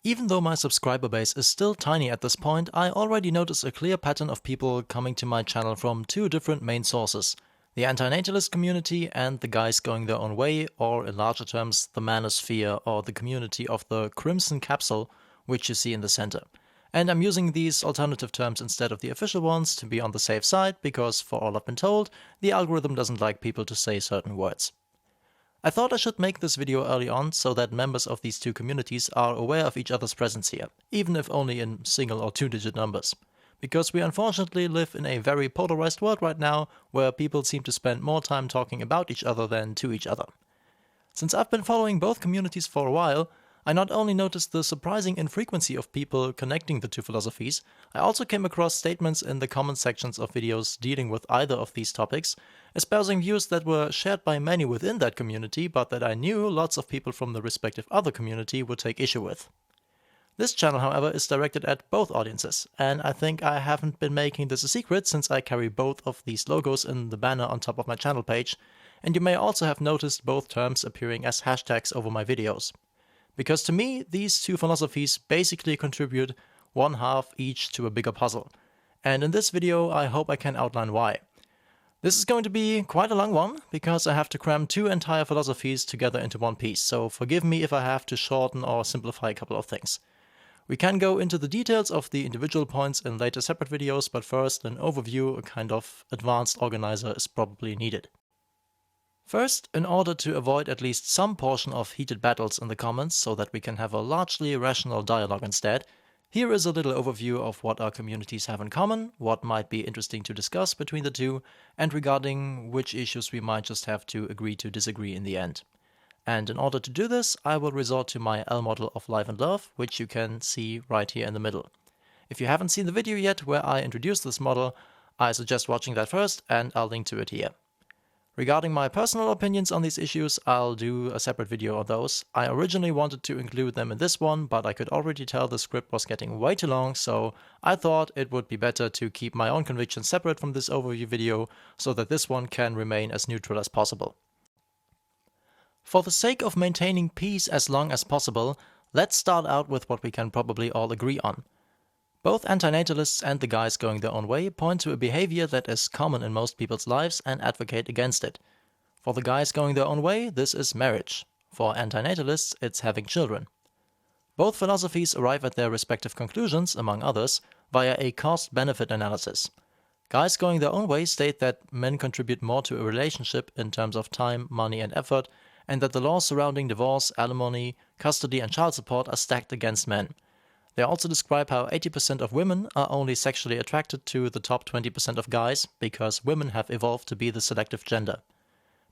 Even though my subscriber base is still tiny at this point, I already notice a clear pattern of people coming to my channel from two different main sources: the antinatalist community and the guys going their own way, or in larger terms, the manosphere or the community of the Crimson Capsule, which you see in the center. And I'm using these alternative terms instead of the official ones to be on the safe side, because for all I've been told, the algorithm doesn't like people to say certain words. I thought I should make this video early on so that members of these two communities are aware of each other's presence here, even if only in single or two-digit numbers. Because we unfortunately live in a very polarized world right now, where people seem to spend more time talking about each other than to each other. Since I've been following both communities for a while, I not only noticed the surprising infrequency of people connecting the two philosophies, I also came across statements in the comment sections of videos dealing with either of these topics, espousing views that were shared by many within that community, but that I knew lots of people from the respective other community would take issue with. This channel, however, is directed at both audiences, and I think I haven't been making this a secret since I carry both of these logos in the banner on top of my channel page, and you may also have noticed both terms appearing as hashtags over my videos. Because to me, these two philosophies basically contribute one half each to a bigger puzzle. And in this video, I hope I can outline why. This is going to be quite a long one, because I have to cram two entire philosophies together into one piece, so forgive me if I have to shorten or simplify a couple of things. We can go into the details of the individual points in later separate videos, but first, an overview, a kind of advanced organizer, is probably needed. First, in order to avoid at least some portion of heated battles in the comments so that we can have a largely rational dialogue instead, here is a little overview of what our communities have in common, what might be interesting to discuss between the two, and regarding which issues we might just have to agree to disagree in the end. And in order to do this, I will resort to my L model of Life and Love, which you can see right here in the middle. If you haven't seen the video yet where I introduced this model, I suggest watching that first, and I'll link to it here. Regarding my personal opinions on these issues, I'll do a separate video on those. I originally wanted to include them in this one, but I could already tell the script was getting way too long, so I thought it would be better to keep my own convictions separate from this overview video, so that this one can remain as neutral as possible. For the sake of maintaining peace as long as possible, let's start out with what we can probably all agree on. Both antinatalists and the guys going their own way point to a behavior that is common in most people's lives and advocate against it. For the guys going their own way, this is marriage. For antinatalists, it's having children. Both philosophies arrive at their respective conclusions, among others, via a cost-benefit analysis. Guys going their own way state that men contribute more to a relationship in terms of time, money, and effort, and that the laws surrounding divorce, alimony, custody, and child support are stacked against men. They also describe how 80% of women are only sexually attracted to the top 20% of guys, because women have evolved to be the selective gender.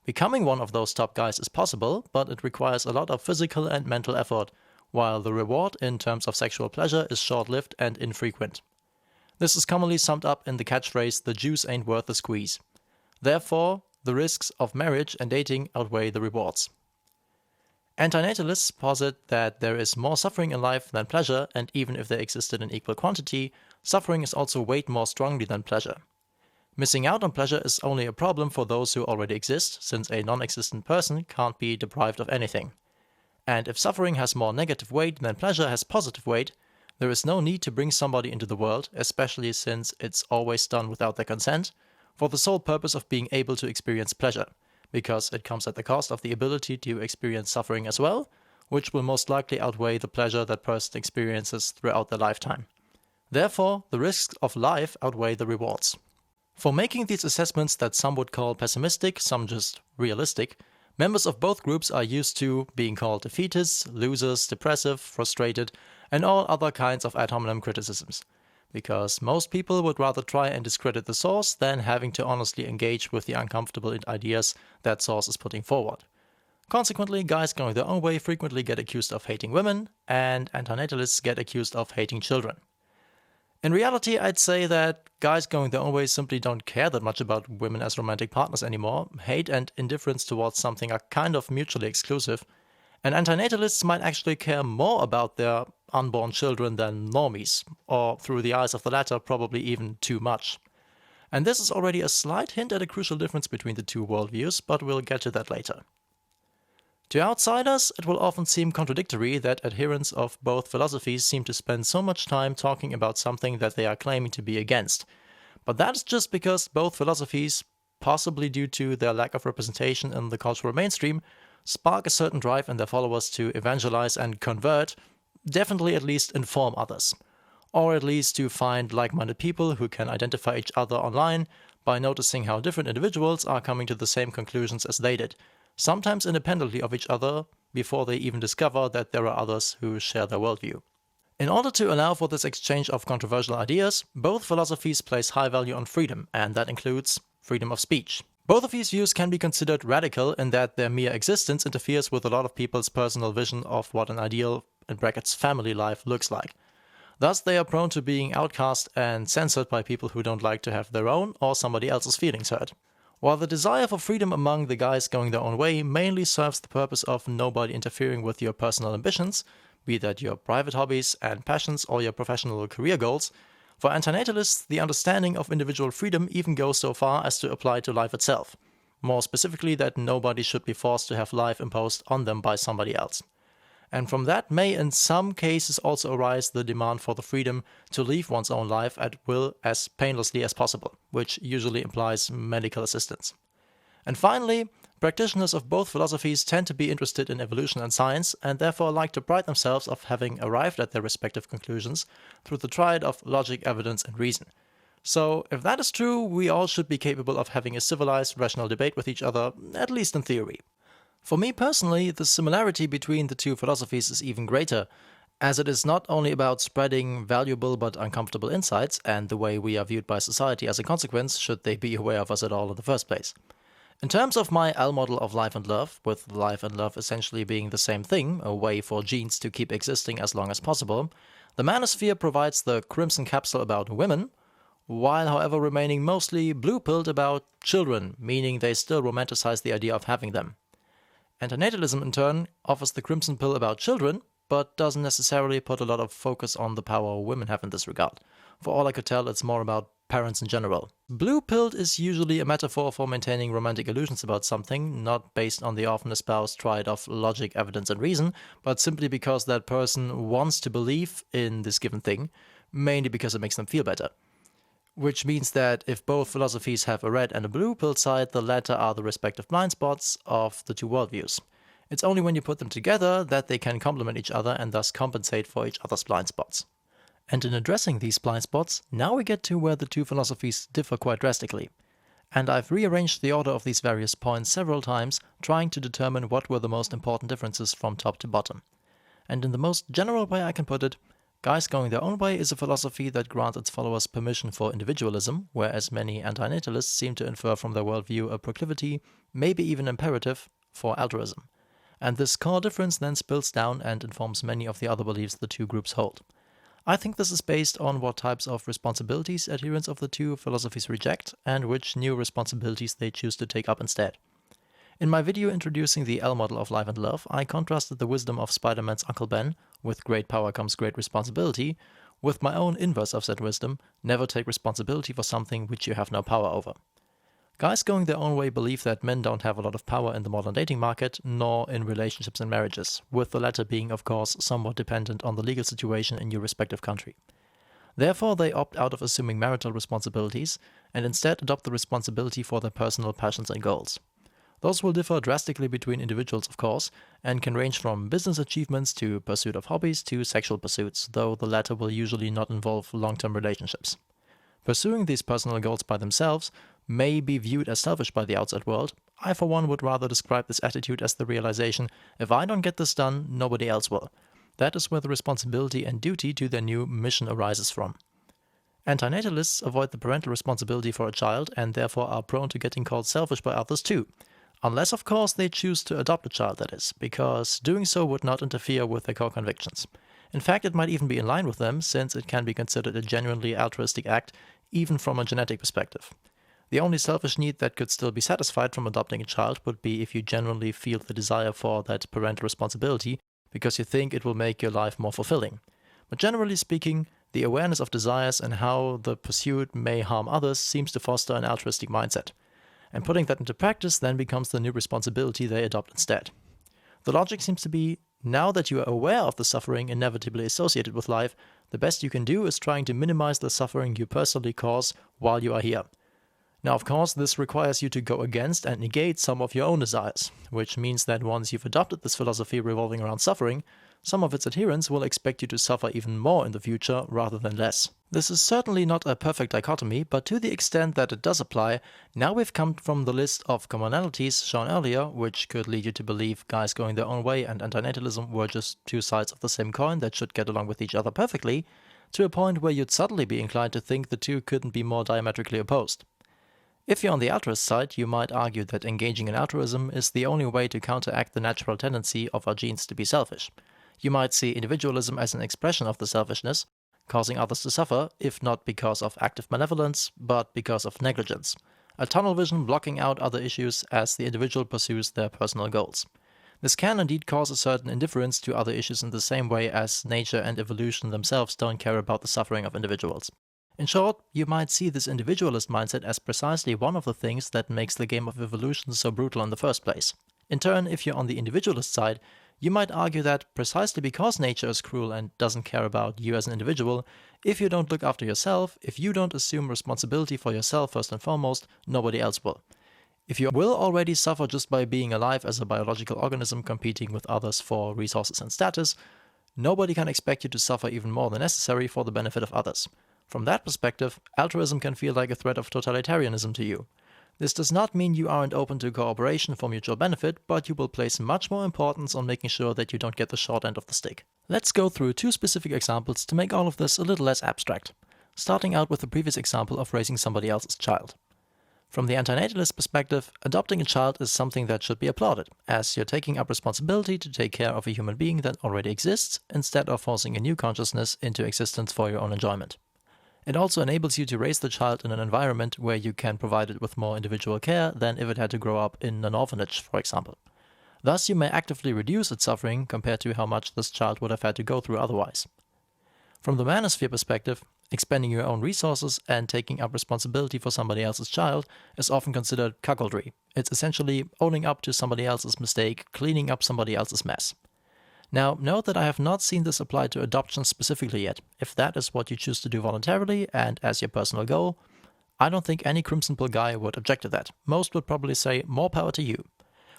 Becoming one of those top guys is possible, but it requires a lot of physical and mental effort, while the reward in terms of sexual pleasure is short-lived and infrequent. This is commonly summed up in the catchphrase, "the juice ain't worth the squeeze." Therefore, the risks of marriage and dating outweigh the rewards. Antinatalists posit that there is more suffering in life than pleasure, and even if they existed in equal quantity, suffering is also weighed more strongly than pleasure. Missing out on pleasure is only a problem for those who already exist, since a non-existent person can't be deprived of anything. And if suffering has more negative weight than pleasure has positive weight, there is no need to bring somebody into the world, especially since it's always done without their consent, for the sole purpose of being able to experience pleasure, because it comes at the cost of the ability to experience suffering as well, which will most likely outweigh the pleasure that person experiences throughout their lifetime. Therefore, the risks of life outweigh the rewards. For making these assessments that some would call pessimistic, some just realistic, members of both groups are used to being called defeatists, losers, depressive, frustrated, and all other kinds of ad hominem criticisms, because most people would rather try and discredit the source than having to honestly engage with the uncomfortable ideas that source is putting forward. Consequently, guys going their own way frequently get accused of hating women, and antinatalists get accused of hating children. In reality, I'd say that guys going their own way simply don't care that much about women as romantic partners anymore. Hate and indifference towards something are kind of mutually exclusive, and antinatalists might actually care more about their unborn children than normies, or through the eyes of the latter, probably even too much. And this is already a slight hint at a crucial difference between the two worldviews, but we'll get to that later. To outsiders, it will often seem contradictory that adherents of both philosophies seem to spend so much time talking about something that they are claiming to be against. But that is just because both philosophies, possibly due to their lack of representation in the cultural mainstream, spark a certain drive in their followers to evangelize and convert, definitely at least inform others. Or at least to find like-minded people who can identify each other online by noticing how different individuals are coming to the same conclusions as they did, sometimes independently of each other, before they even discover that there are others who share their worldview. In order to allow for this exchange of controversial ideas, both philosophies place high value on freedom, and that includes freedom of speech. Both of these views can be considered radical in that their mere existence interferes with a lot of people's personal vision of what an ideal, in brackets, family life looks like. Thus, they are prone to being outcast and censored by people who don't like to have their own or somebody else's feelings hurt. While the desire for freedom among the guys going their own way mainly serves the purpose of nobody interfering with your personal ambitions, be that your private hobbies and passions or your professional career goals, for antinatalists, the understanding of individual freedom even goes so far as to apply to life itself. More specifically, that nobody should be forced to have life imposed on them by somebody else. And from that may in some cases also arise the demand for the freedom to live one's own life at will as painlessly as possible, which usually implies medical assistance. And finally, practitioners of both philosophies tend to be interested in evolution and science, and therefore like to pride themselves of having arrived at their respective conclusions through the triad of logic, evidence, and reason. So, if that is true, we all should be capable of having a civilized, rational debate with each other, at least in theory. For me personally, the similarity between the two philosophies is even greater, as it is not only about spreading valuable but uncomfortable insights and the way we are viewed by society as a consequence, should they be aware of us at all in the first place. In terms of my L model of life and love, with life and love essentially being the same thing, a way for genes to keep existing as long as possible, the manosphere provides the crimson capsule about women, while however remaining mostly blue-pilled about children, meaning they still romanticize the idea of having them. Antinatalism, in turn, offers the crimson pill about children, but doesn't necessarily put a lot of focus on the power women have in this regard. For all I could tell, it's more about parents in general. Blue-pilled is usually a metaphor for maintaining romantic illusions about something, not based on the often espoused triad of logic, evidence, and reason, but simply because that person wants to believe in this given thing, mainly because it makes them feel better. Which means that if both philosophies have a red and a blue-pilled side, the latter are the respective blind spots of the two worldviews. It's only when you put them together that they can complement each other and thus compensate for each other's blind spots. And in addressing these blind spots, now we get to where the two philosophies differ quite drastically. And I've rearranged the order of these various points several times, trying to determine what were the most important differences from top to bottom. And in the most general way I can put it, Guys Going Their Own Way is a philosophy that grants its followers permission for individualism, whereas many antinatalists seem to infer from their worldview a proclivity, maybe even imperative, for altruism. And this core difference then spills down and informs many of the other beliefs the two groups hold. I think this is based on what types of responsibilities adherents of the two philosophies reject, and which new responsibilities they choose to take up instead. In my video introducing the L model of life and love, I contrasted the wisdom of Spider-Man's Uncle Ben, with great power comes great responsibility, with my own inverse of said wisdom, never take responsibility for something which you have no power over. Guys Going Their Own Way believe that men don't have a lot of power in the modern dating market, nor in relationships and marriages, with the latter being, of course, somewhat dependent on the legal situation in your respective country. Therefore, they opt out of assuming marital responsibilities, and instead adopt the responsibility for their personal passions and goals. Those will differ drastically between individuals, of course, and can range from business achievements to pursuit of hobbies to sexual pursuits, though the latter will usually not involve long-term relationships. Pursuing these personal goals by themselves may be viewed as selfish by the outside world. I, for one, would rather describe this attitude as the realization, if I don't get this done, nobody else will. That is where the responsibility and duty to their new mission arises from. Antinatalists avoid the parental responsibility for a child and therefore are prone to getting called selfish by others too. Unless, of course, they choose to adopt a child, that is, because doing so would not interfere with their core convictions. In fact, it might even be in line with them, since it can be considered a genuinely altruistic act, even from a genetic perspective. The only selfish need that could still be satisfied from adopting a child would be if you genuinely feel the desire for that parental responsibility, because you think it will make your life more fulfilling. But generally speaking, the awareness of desires and how the pursuit may harm others seems to foster an altruistic mindset. And putting that into practice then becomes the new responsibility they adopt instead. The logic seems to be, now that you are aware of the suffering inevitably associated with life, the best you can do is trying to minimize the suffering you personally cause while you are here. Now, of course, this requires you to go against and negate some of your own desires, which means that once you've adopted this philosophy revolving around suffering, some of its adherents will expect you to suffer even more in the future rather than less. This is certainly not a perfect dichotomy, but to the extent that it does apply, now we've come from the list of commonalities shown earlier, which could lead you to believe guys going their own way and antinatalism were just two sides of the same coin that should get along with each other perfectly, to a point where you'd suddenly be inclined to think the two couldn't be more diametrically opposed. If you're on the altruist side, you might argue that engaging in altruism is the only way to counteract the natural tendency of our genes to be selfish. You might see individualism as an expression of the selfishness, causing others to suffer, if not because of active malevolence, but because of negligence. A tunnel vision blocking out other issues as the individual pursues their personal goals. This can indeed cause a certain indifference to other issues in the same way as nature and evolution themselves don't care about the suffering of individuals. In short, you might see this individualist mindset as precisely one of the things that makes the game of evolution so brutal in the first place. In turn, if you're on the individualist side, you might argue that precisely because nature is cruel and doesn't care about you as an individual, if you don't look after yourself, if you don't assume responsibility for yourself first and foremost, nobody else will. If you will already suffer just by being alive as a biological organism competing with others for resources and status, nobody can expect you to suffer even more than necessary for the benefit of others. From that perspective, altruism can feel like a threat of totalitarianism to you. This does not mean you aren't open to cooperation for mutual benefit, but you will place much more importance on making sure that you don't get the short end of the stick. Let's go through two specific examples to make all of this a little less abstract, starting out with the previous example of raising somebody else's child. From the antinatalist perspective, adopting a child is something that should be applauded, as you're taking up responsibility to take care of a human being that already exists, instead of forcing a new consciousness into existence for your own enjoyment. It also enables you to raise the child in an environment where you can provide it with more individual care than if it had to grow up in an orphanage, for example. Thus, you may actively reduce its suffering compared to how much this child would have had to go through otherwise. From the manosphere perspective, expending your own resources and taking up responsibility for somebody else's child is often considered cuckoldry. It's essentially owning up to somebody else's mistake, cleaning up somebody else's mess. Now, note that I have not seen this applied to adoption specifically yet. If that is what you choose to do voluntarily and as your personal goal, I don't think any Crimson Pill guy would object to that. Most would probably say, more power to you.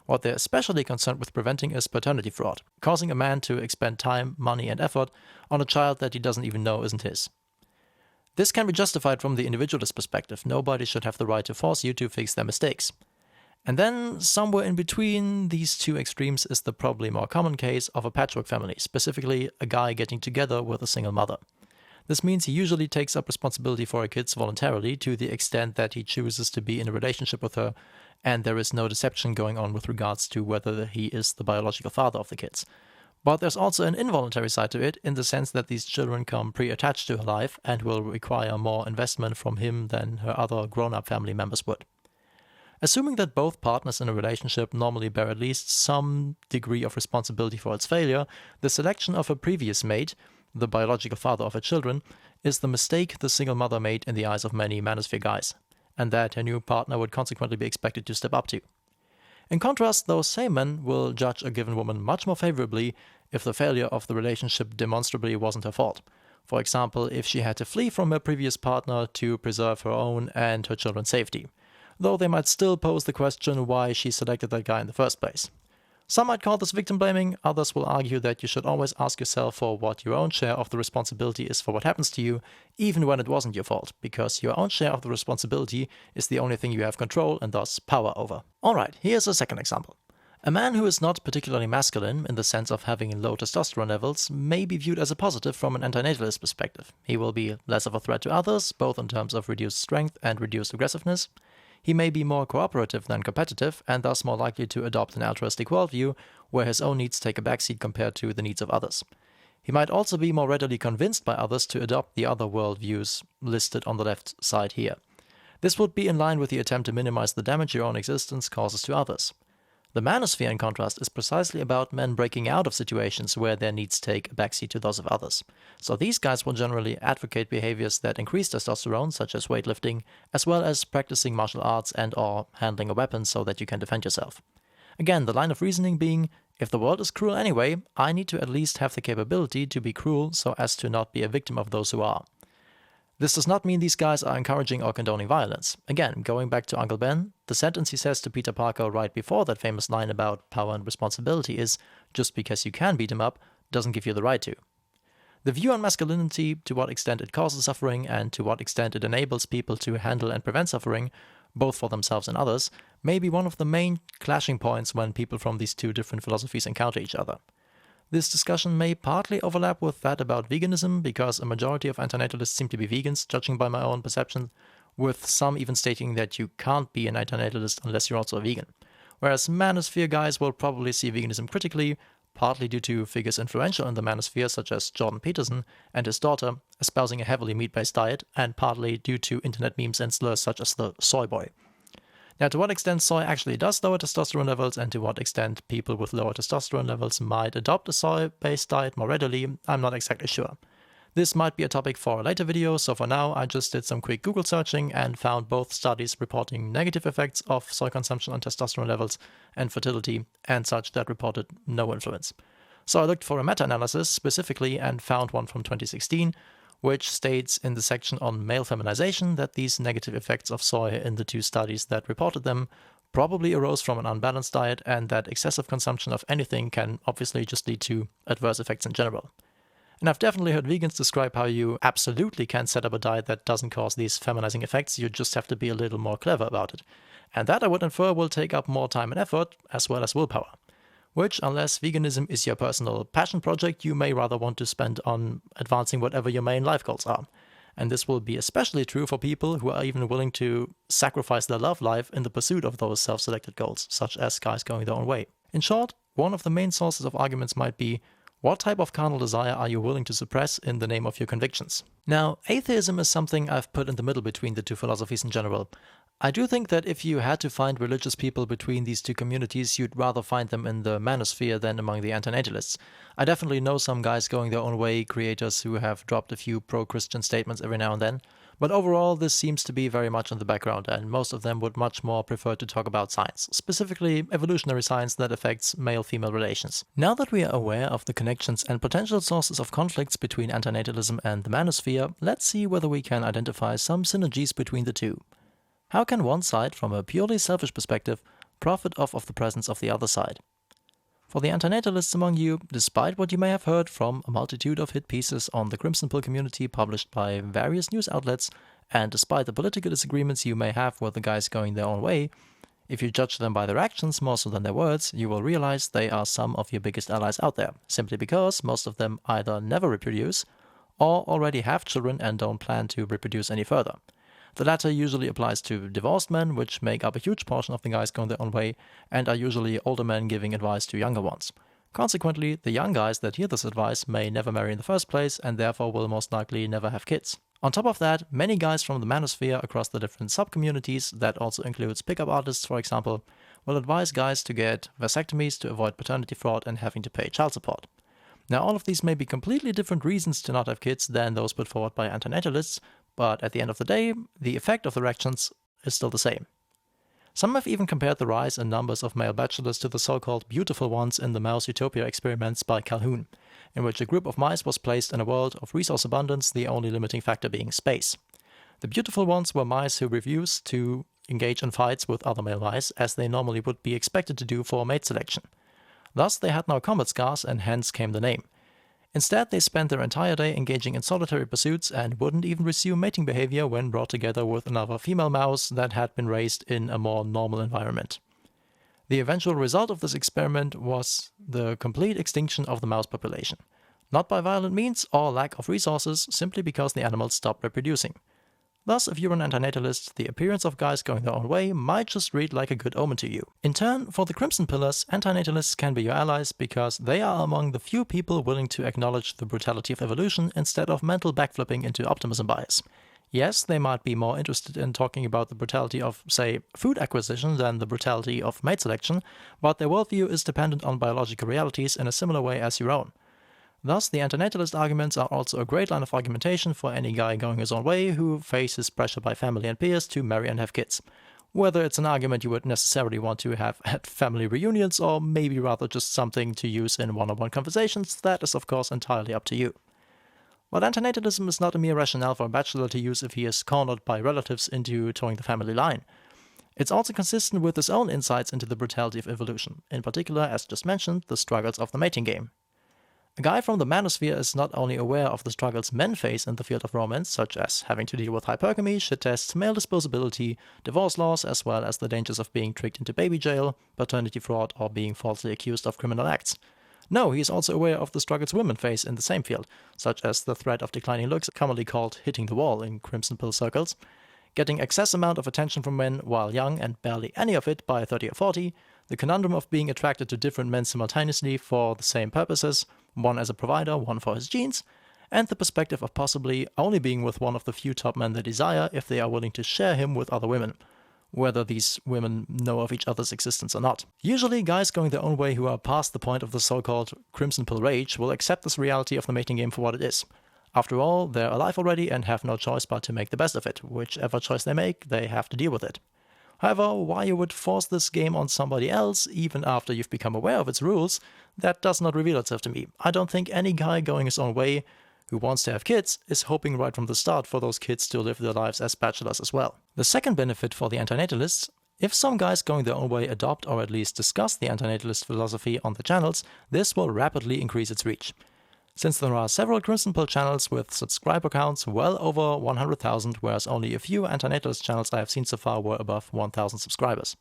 What they're especially concerned with preventing is paternity fraud, causing a man to expend time, money, and effort on a child that he doesn't even know isn't his. This can be justified from the individualist perspective. Nobody should have the right to force you to fix their mistakes. And then, somewhere in between these two extremes is the probably more common case of a patchwork family, specifically a guy getting together with a single mother. This means he usually takes up responsibility for her kids voluntarily to the extent that he chooses to be in a relationship with her, and there is no deception going on with regards to whether he is the biological father of the kids. But there's also an involuntary side to it, in the sense that these children come pre-attached to her life and will require more investment from him than her other grown-up family members would. Assuming that both partners in a relationship normally bear at least some degree of responsibility for its failure, the selection of a previous mate, the biological father of her children, is the mistake the single mother made in the eyes of many manosphere guys, and that her new partner would consequently be expected to step up to. In contrast, those same men will judge a given woman much more favorably if the failure of the relationship demonstrably wasn't her fault. For example, if she had to flee from her previous partner to preserve her own and her children's safety, though they might still pose the question why she selected that guy in the first place. Some might call this victim blaming, others will argue that you should always ask yourself for what your own share of the responsibility is for what happens to you, even when it wasn't your fault, because your own share of the responsibility is the only thing you have control and thus power over. Alright, here's a second example. A man who is not particularly masculine, in the sense of having low testosterone levels, may be viewed as a positive from an antinatalist perspective. He will be less of a threat to others, both in terms of reduced strength and reduced aggressiveness. He may be more cooperative than competitive, and thus more likely to adopt an altruistic worldview, where his own needs take a backseat compared to the needs of others. He might also be more readily convinced by others to adopt the other worldviews listed on the left side here. This would be in line with the attempt to minimize the damage your own existence causes to others. The manosphere, in contrast, is precisely about men breaking out of situations where their needs take a backseat to those of others. So these guys will generally advocate behaviors that increase testosterone, such as weightlifting, as well as practicing martial arts and/or handling a weapon so that you can defend yourself. Again, the line of reasoning being, If the world is cruel anyway, I need to at least have the capability to be cruel so as to not be a victim of those who are. This does not mean these guys are encouraging or condoning violence. Again, going back to Uncle Ben, the sentence he says to Peter Parker right before that famous line about power and responsibility is, just because you can beat him up doesn't give you the right to. The view on masculinity, to what extent it causes suffering and to what extent it enables people to handle and prevent suffering, both for themselves and others, may be one of the main clashing points when people from these two different philosophies encounter each other. This discussion may partly overlap with that about veganism, because a majority of antinatalists seem to be vegans, judging by my own perception, with some even stating that you can't be an antinatalist unless you're also a vegan. Whereas manosphere guys will probably see veganism critically, partly due to figures influential in the manosphere such as Jordan Peterson and his daughter espousing a heavily meat-based diet, and partly due to internet memes and slurs such as the soy boy. Now, to what extent soy actually does lower testosterone levels and to what extent people with lower testosterone levels might adopt a soy-based diet more readily, I'm not exactly sure. This might be a topic for a later video, so for now I just did some quick Google searching and found both studies reporting negative effects of soy consumption on testosterone levels and fertility, and such that reported no influence. So I looked for a meta-analysis specifically and found one from 2016, which states in the section on male feminization that these negative effects of soy in the two studies that reported them probably arose from an unbalanced diet, and that excessive consumption of anything can obviously just lead to adverse effects in general. And I've definitely heard vegans describe how you absolutely can set up a diet that doesn't cause these feminizing effects, you just have to be a little more clever about it. And that I would infer will take up more time and effort, as well as willpower. Which, unless veganism is your personal passion project, you may rather want to spend on advancing whatever your main life goals are. And this will be especially true for people who are even willing to sacrifice their love life in the pursuit of those self-selected goals, such as guys going their own way. In short, one of the main sources of arguments might be, what type of carnal desire are you willing to suppress in the name of your convictions? Now, atheism is something I've put in the middle between the two philosophies in general. I do think that if you had to find religious people between these two communities, you'd rather find them in the manosphere than among the antinatalists. I definitely know some guys going their own way, creators who have dropped a few pro-Christian statements every now and then, but overall this seems to be very much in the background, and most of them would much more prefer to talk about science, specifically evolutionary science that affects male-female relations. Now that we are aware of the connections and potential sources of conflicts between antinatalism and the manosphere, let's see whether we can identify some synergies between the two. How can one side, from a purely selfish perspective, profit off of the presence of the other side? For the antinatalists among you, despite what you may have heard from a multitude of hit pieces on the Crimson Pill community published by various news outlets, and despite the political disagreements you may have with the guys going their own way, if you judge them by their actions more so than their words, you will realize they are some of your biggest allies out there, simply because most of them either never reproduce, or already have children and don't plan to reproduce any further. The latter usually applies to divorced men, which make up a huge portion of the guys going their own way, and are usually older men giving advice to younger ones. Consequently, the young guys that hear this advice may never marry in the first place, and therefore will most likely never have kids. On top of that, many guys from the manosphere across the different sub-communities, that also includes pickup artists for example, will advise guys to get vasectomies to avoid paternity fraud and having to pay child support. Now, all of these may be completely different reasons to not have kids than those put forward by antinatalists, but at the end of the day, the effect of their actions is still the same. Some have even compared the rise in numbers of male bachelors to the so-called beautiful ones in the Mouse Utopia experiments by Calhoun, in which a group of mice was placed in a world of resource abundance, the only limiting factor being space. The beautiful ones were mice who refused to engage in fights with other male mice, as they normally would be expected to do for mate selection. Thus, they had no combat scars, and hence came the name. Instead, they spent their entire day engaging in solitary pursuits and wouldn't even resume mating behavior when brought together with another female mouse that had been raised in a more normal environment. The eventual result of this experiment was the complete extinction of the mouse population. Not by violent means or lack of resources, simply because the animals stopped reproducing. Thus, if you're an antinatalist, the appearance of guys going their own way might just read like a good omen to you. In turn, for the Crimson Pillars, antinatalists can be your allies because they are among the few people willing to acknowledge the brutality of evolution instead of mental backflipping into optimism bias. Yes, they might be more interested in talking about the brutality of, say, food acquisition than the brutality of mate selection, but their worldview is dependent on biological realities in a similar way as your own. Thus, the antinatalist arguments are also a great line of argumentation for any guy going his own way who faces pressure by family and peers to marry and have kids. Whether it's an argument you would necessarily want to have at family reunions, or maybe rather just something to use in one-on-one conversations, that is of course entirely up to you. But antinatalism is not a mere rationale for a bachelor to use if he is cornered by relatives into towing the family line. It's also consistent with his own insights into the brutality of evolution, in particular, as just mentioned, the struggles of the mating game. A guy from the manosphere is not only aware of the struggles men face in the field of romance, such as having to deal with hypergamy, shit tests, male disposability, divorce laws, as well as the dangers of being tricked into baby jail, paternity fraud, or being falsely accused of criminal acts. No, he is also aware of the struggles women face in the same field, such as the threat of declining looks, commonly called hitting the wall in Crimson Pill circles, getting excess amount of attention from men while young and barely any of it by 30 or 40, the conundrum of being attracted to different men simultaneously for the same purposes, one as a provider, one for his genes, and the perspective of possibly only being with one of the few top men they desire if they are willing to share him with other women, whether these women know of each other's existence or not. Usually, guys going their own way who are past the point of the so-called Crimson Pill rage will accept this reality of the mating game for what it is. After all, they're alive already and have no choice but to make the best of it. Whichever choice they make, they have to deal with it. However, why you would force this game on somebody else, even after you've become aware of its rules, that does not reveal itself to me. I don't think any guy going his own way who wants to have kids is hoping right from the start for those kids to live their lives as bachelors as well. The second benefit for the antinatalists: if some guys going their own way adopt or at least discuss the antinatalist philosophy on the channels, this will rapidly increase its reach. Since there are several Crimson Pill channels with subscriber counts well over 100,000, whereas only a few antinatalist channels I have seen so far were above 1,000 subscribers.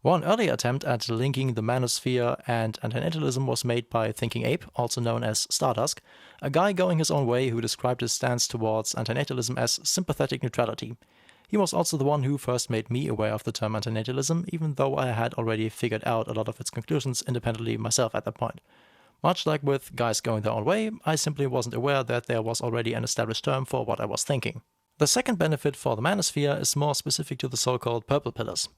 One earlier attempt at linking the manosphere and antinatalism was made by Thinking Ape, also known as Stardusk, a guy going his own way who described his stance towards antinatalism as sympathetic neutrality. He was also the one who first made me aware of the term antinatalism, even though I had already figured out a lot of its conclusions independently myself at that point. Much like with guys going their own way, I simply wasn't aware that there was already an established term for what I was thinking. The second benefit for the manosphere is more specific to the so-called purple pillars.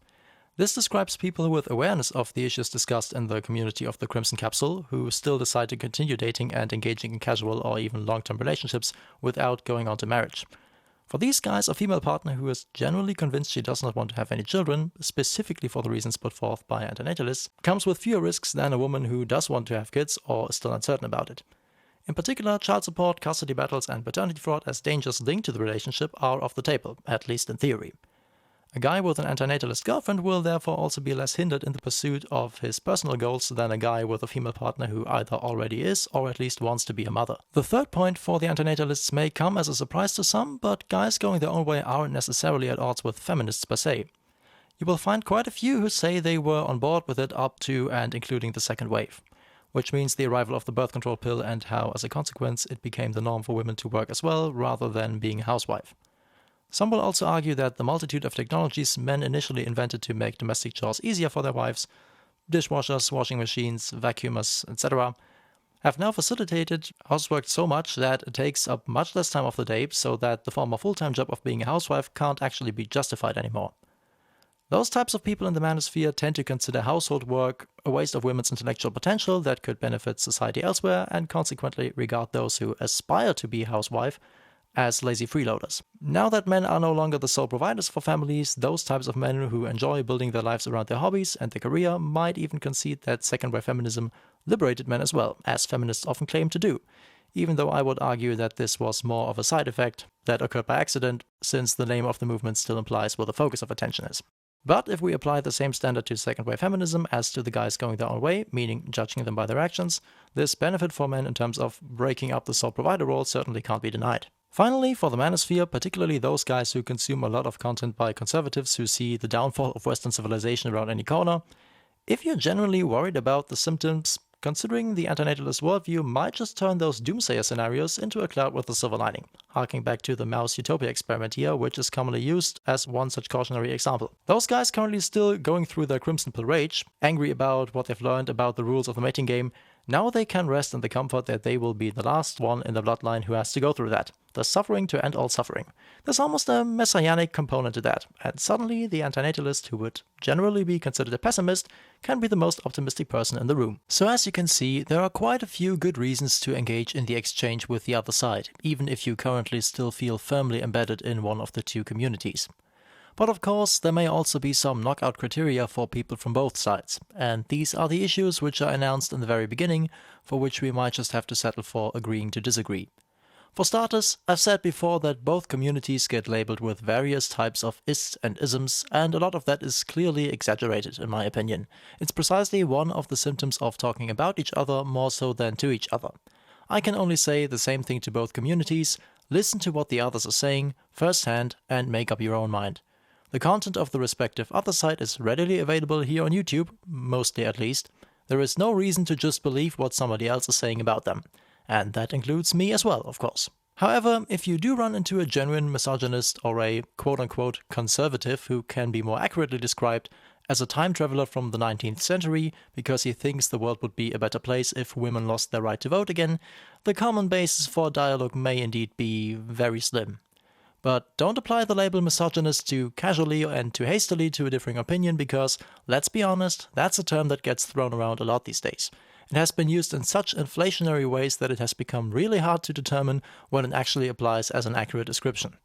This describes people with awareness of the issues discussed in the community of the Crimson Capsule, who still decide to continue dating and engaging in casual or even long-term relationships without going on to marriage. For these guys, a female partner who is generally convinced she does not want to have any children, specifically for the reasons put forth by antinatalists, comes with fewer risks than a woman who does want to have kids or is still uncertain about it. In particular, child support, custody battles, and paternity fraud as dangers linked to the relationship are off the table, at least in theory. A guy with an antinatalist girlfriend will therefore also be less hindered in the pursuit of his personal goals than a guy with a female partner who either already is or at least wants to be a mother. The third point for the antinatalists may come as a surprise to some, but guys going their own way aren't necessarily at odds with feminists per se. You will find quite a few who say they were on board with it up to and including the second wave, which means the arrival of the birth control pill and how, as a consequence, it became the norm for women to work as well, rather than being a housewife. Some will also argue that the multitude of technologies men initially invented to make domestic chores easier for their wives, dishwashers, washing machines, vacuumers, etc., have now facilitated housework so much that it takes up much less time of the day, so that the former full-time job of being a housewife can't actually be justified anymore. Those types of people in the manosphere tend to consider household work a waste of women's intellectual potential that could benefit society elsewhere, and consequently regard those who aspire to be a housewife as lazy freeloaders. Now that men are no longer the sole providers for families, those types of men who enjoy building their lives around their hobbies and their career might even concede that second-wave feminism liberated men as well, as feminists often claim to do, even though I would argue that this was more of a side effect that occurred by accident, since the name of the movement still implies where the focus of attention is. But if we apply the same standard to second-wave feminism as to the guys going their own way, meaning judging them by their actions, this benefit for men in terms of breaking up the sole provider role certainly can't be denied. Finally, for the manosphere, particularly those guys who consume a lot of content by conservatives who see the downfall of Western civilization around any corner, if you're genuinely worried about the symptoms, considering the antinatalist worldview might just turn those doomsayer scenarios into a cloud with a silver lining, harking back to the mouse utopia experiment here, which is commonly used as one such cautionary example. Those guys currently still going through their Crimson Pill rage, angry about what they've learned about the rules of the mating game, now they can rest in the comfort that they will be the last one in the bloodline who has to go through that. The suffering to end all suffering. There's almost a messianic component to that, and suddenly the antinatalist, who would generally be considered a pessimist, can be the most optimistic person in the room. So as you can see, there are quite a few good reasons to engage in the exchange with the other side, even if you currently still feel firmly embedded in one of the two communities. But of course, there may also be some knockout criteria for people from both sides, and these are the issues which are announced in the very beginning, for which we might just have to settle for agreeing to disagree. For starters, I've said before that both communities get labeled with various types of ists and isms, and a lot of that is clearly exaggerated in my opinion. It's precisely one of the symptoms of talking about each other more so than to each other. I can only say the same thing to both communities: listen to what the others are saying firsthand and make up your own mind. The content of the respective other side is readily available here on YouTube, mostly at least. There is no reason to just believe what somebody else is saying about them. And that includes me as well, of course. However, if you do run into a genuine misogynist or a quote-unquote conservative who can be more accurately described as a time traveler from the 19th century because he thinks the world would be a better place if women lost their right to vote again, the common basis for dialogue may indeed be very slim. But don't apply the label misogynist too casually and too hastily to a differing opinion because, let's be honest, that's a term that gets thrown around a lot these days. It has been used in such inflationary ways that it has become really hard to determine when it actually applies as an accurate description.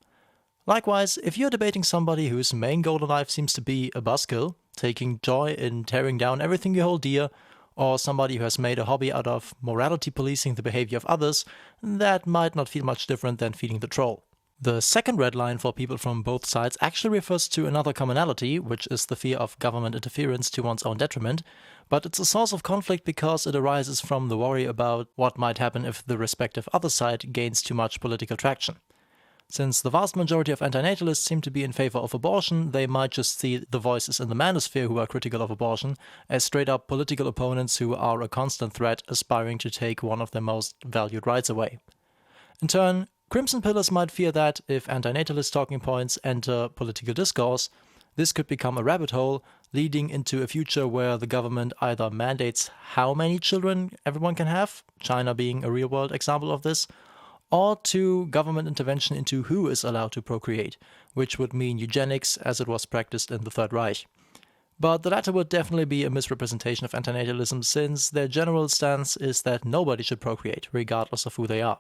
Likewise, if you're debating somebody whose main goal in life seems to be a buzzkill, taking joy in tearing down everything you hold dear, or somebody who has made a hobby out of morality policing the behavior of others, that might not feel much different than feeding the troll. The second red line for people from both sides actually refers to another commonality, which is the fear of government interference to one's own detriment, but it's a source of conflict because it arises from the worry about what might happen if the respective other side gains too much political traction. Since the vast majority of antinatalists seem to be in favor of abortion, they might just see the voices in the manosphere who are critical of abortion as straight-up political opponents who are a constant threat aspiring to take one of their most valued rights away. In turn, Crimson Pillars might fear that, if antinatalist talking points enter political discourse, this could become a rabbit hole, leading into a future where the government either mandates how many children everyone can have, China being a real-world example of this, or to government intervention into who is allowed to procreate, which would mean eugenics as it was practiced in the Third Reich. But the latter would definitely be a misrepresentation of antinatalism, since their general stance is that nobody should procreate, regardless of who they are.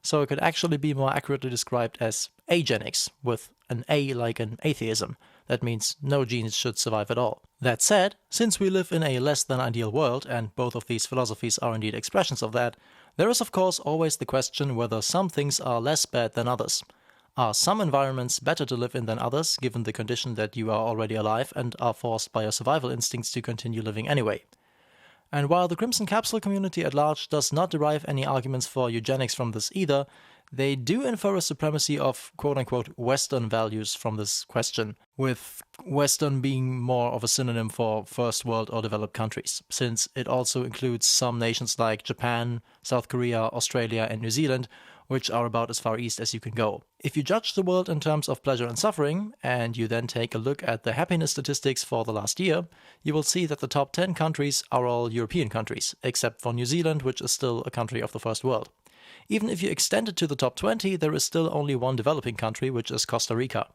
So it could actually be more accurately described as agenics, with an A like an atheism. That means no genes should survive at all. That said, since we live in a less than ideal world, and both of these philosophies are indeed expressions of that, there is of course always the question whether some things are less bad than others. Are some environments better to live in than others, given the condition that you are already alive and are forced by your survival instincts to continue living anyway? And while the Crimson Capsule community at large does not derive any arguments for eugenics from this either, they do infer a supremacy of quote-unquote Western values from this question, with Western being more of a synonym for first world or developed countries, since it also includes some nations like Japan, South Korea, Australia and New Zealand, which are about as far east as you can go. If you judge the world in terms of pleasure and suffering, and you then take a look at the happiness statistics for the last year, you will see that the top 10 countries are all European countries, except for New Zealand, which is still a country of the first world. Even if you extend it to the top 20, there is still only one developing country, which is Costa Rica.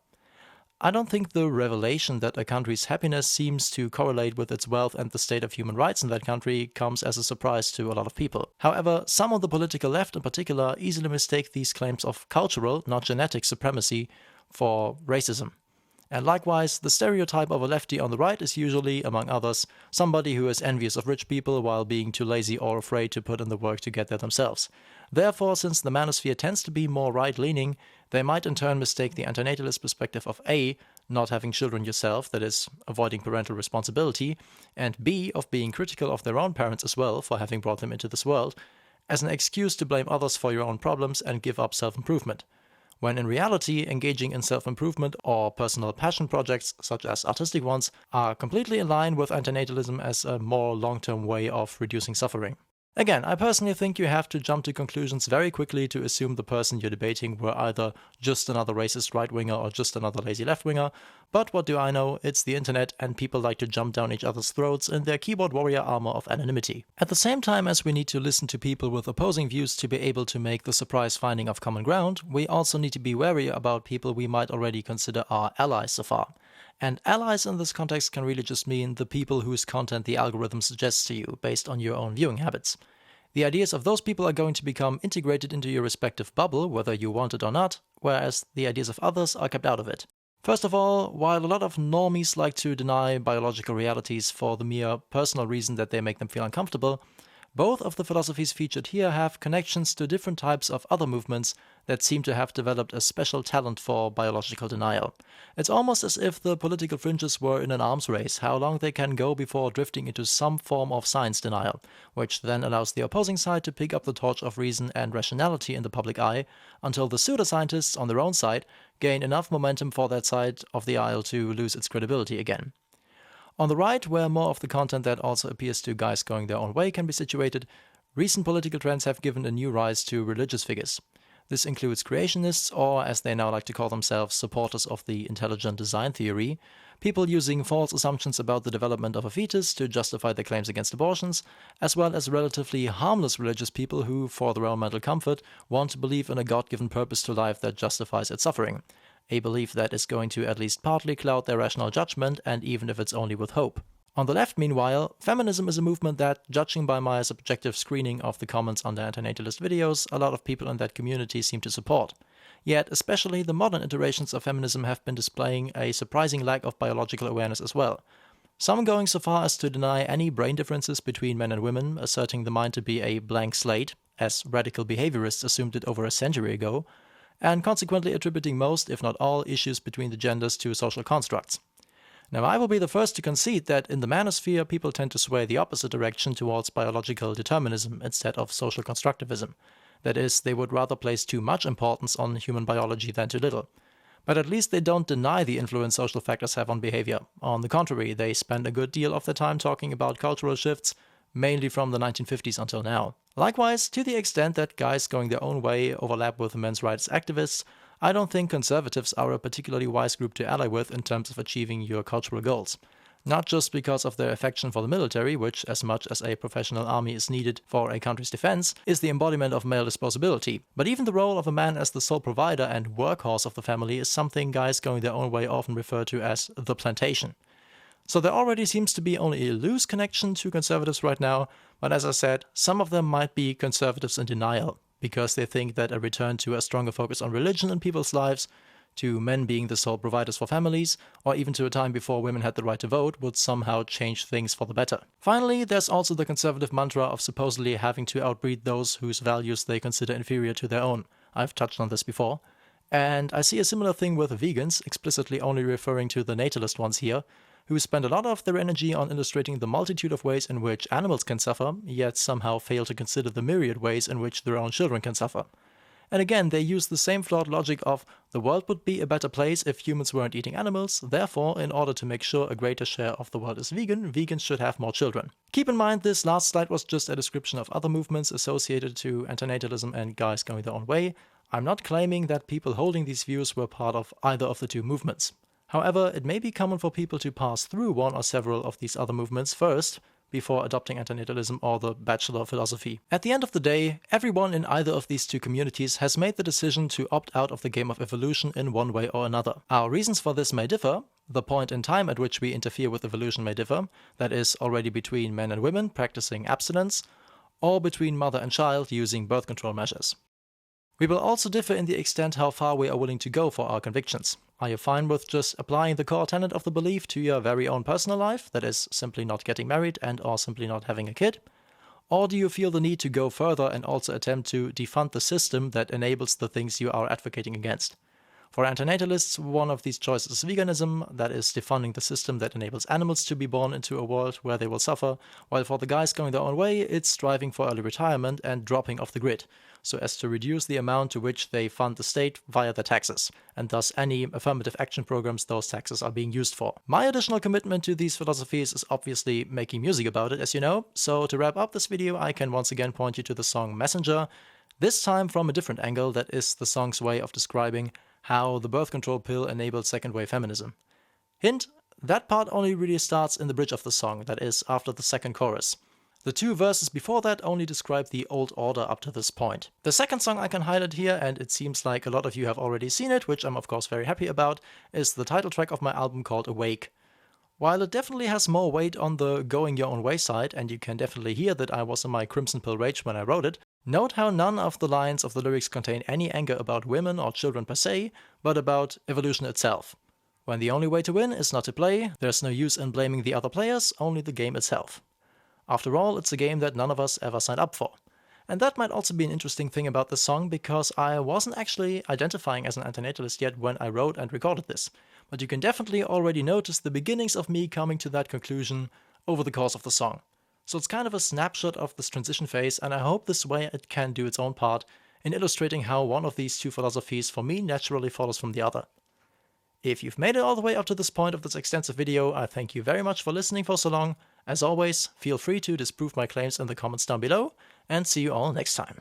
I don't think the revelation that a country's happiness seems to correlate with its wealth and the state of human rights in that country comes as a surprise to a lot of people. However, some of the political left in particular easily mistake these claims of cultural, not genetic supremacy for racism. And likewise, the stereotype of a lefty on the right is usually, among others, somebody who is envious of rich people while being too lazy or afraid to put in the work to get there themselves. Therefore, since the manosphere tends to be more right-leaning, they might in turn mistake the antinatalist perspective of A, not having children yourself, that is, avoiding parental responsibility, and B, of being critical of their own parents as well for having brought them into this world, as an excuse to blame others for your own problems and give up self-improvement. When in reality, engaging in self-improvement or personal passion projects, such as artistic ones, are completely in line with antinatalism as a more long-term way of reducing suffering. Again, I personally think you have to jump to conclusions very quickly to assume the person you're debating were either just another racist right-winger or just another lazy left-winger, but what do I know, it's the internet and people like to jump down each other's throats in their keyboard warrior armor of anonymity. At the same time as we need to listen to people with opposing views to be able to make the surprise finding of common ground, we also need to be wary about people we might already consider our allies so far. And allies in this context can really just mean the people whose content the algorithm suggests to you based on your own viewing habits. The ideas of those people are going to become integrated into your respective bubble, whether you want it or not, whereas the ideas of others are kept out of it. First of all, while a lot of normies like to deny biological realities for the mere personal reason that they make them feel uncomfortable, both of the philosophies featured here have connections to different types of other movements that seem to have developed a special talent for biological denial. It's almost as if the political fringes were in an arms race, how long they can go before drifting into some form of science denial, which then allows the opposing side to pick up the torch of reason and rationality in the public eye, until the pseudoscientists on their own side gain enough momentum for that side of the aisle to lose its credibility again. On the right, where more of the content that also appears to guys going their own way can be situated, recent political trends have given a new rise to religious figures. This includes creationists, or as they now like to call themselves, supporters of the intelligent design theory, people using false assumptions about the development of a fetus to justify their claims against abortions, as well as relatively harmless religious people who, for their own mental comfort, want to believe in a God-given purpose to life that justifies its suffering. A belief that is going to at least partly cloud their rational judgment, and even if it's only with hope. On the left, meanwhile, feminism is a movement that, judging by my subjective screening of the comments on the antinatalist videos, a lot of people in that community seem to support. Yet, especially the modern iterations of feminism have been displaying a surprising lack of biological awareness as well. Some going so far as to deny any brain differences between men and women, asserting the mind to be a blank slate, as radical behaviorists assumed it over a century ago, and consequently attributing most, if not all, issues between the genders to social constructs. Now, I will be the first to concede that in the manosphere, people tend to sway the opposite direction towards biological determinism instead of social constructivism. That is, they would rather place too much importance on human biology than too little. But at least they don't deny the influence social factors have on behavior. On the contrary, they spend a good deal of their time talking about cultural shifts, mainly from the 1950s until now. Likewise, to the extent that guys going their own way overlap with men's rights activists, I don't think conservatives are a particularly wise group to ally with in terms of achieving your cultural goals. Not just because of their affection for the military, which, as much as a professional army is needed for a country's defense, is the embodiment of male disposability, but even the role of a man as the sole provider and workhorse of the family is something guys going their own way often refer to as the plantation. So there already seems to be only a loose connection to conservatives right now, but as I said, some of them might be conservatives in denial, because they think that a return to a stronger focus on religion in people's lives, to men being the sole providers for families, or even to a time before women had the right to vote, would somehow change things for the better. Finally, there's also the conservative mantra of supposedly having to outbreed those whose values they consider inferior to their own. I've touched on this before. And I see a similar thing with vegans, explicitly only referring to the natalist ones here, who spend a lot of their energy on illustrating the multitude of ways in which animals can suffer, yet somehow fail to consider the myriad ways in which their own children can suffer. And again, they use the same flawed logic of the world would be a better place if humans weren't eating animals, therefore, in order to make sure a greater share of the world is vegan, vegans should have more children. Keep in mind, this last slide was just a description of other movements associated to antinatalism and guys going their own way. I'm not claiming that people holding these views were part of either of the two movements. However, it may be common for people to pass through one or several of these other movements first, before adopting antinatalism or the bachelor philosophy. At the end of the day, everyone in either of these two communities has made the decision to opt out of the game of evolution in one way or another. Our reasons for this may differ, the point in time at which we interfere with evolution may differ, that is, already between men and women practicing abstinence, or between mother and child using birth control measures. We will also differ in the extent how far we are willing to go for our convictions. Are you fine with just applying the core tenet of the belief to your very own personal life, that is, simply not getting married and or simply not having a kid? Or do you feel the need to go further and also attempt to defund the system that enables the things you are advocating against? For antinatalists, one of these choices is veganism, that is, defunding the system that enables animals to be born into a world where they will suffer, while for the guys going their own way, it's striving for early retirement and dropping off the grid, so as to reduce the amount to which they fund the state via their taxes, and thus any affirmative action programs those taxes are being used for. My additional commitment to these philosophies is obviously making music about it, as you know, so to wrap up this video, I can once again point you to the song Messenger, this time from a different angle, that is the song's way of describing how the birth control pill enabled second-wave feminism. Hint, that part only really starts in the bridge of the song, that is, after the second chorus. The two verses before that only describe the old order up to this point. The second song I can highlight here, and it seems like a lot of you have already seen it, which I'm of course very happy about, is the title track of my album called Awake. While it definitely has more weight on the going your own way side, and you can definitely hear that I was in my Crimson Pill rage when I wrote it, note how none of the lines of the lyrics contain any anger about women or children per se, but about evolution itself. When the only way to win is not to play, there's no use in blaming the other players, only the game itself. After all, it's a game that none of us ever signed up for. And that might also be an interesting thing about this song, because I wasn't actually identifying as an antinatalist yet when I wrote and recorded this. But you can definitely already notice the beginnings of me coming to that conclusion over the course of the song. So it's kind of a snapshot of this transition phase, and I hope this way it can do its own part in illustrating how one of these two philosophies for me naturally follows from the other. If you've made it all the way up to this point of this extensive video, I thank you very much for listening for so long. As always, feel free to disprove my claims in the comments down below, and see you all next time.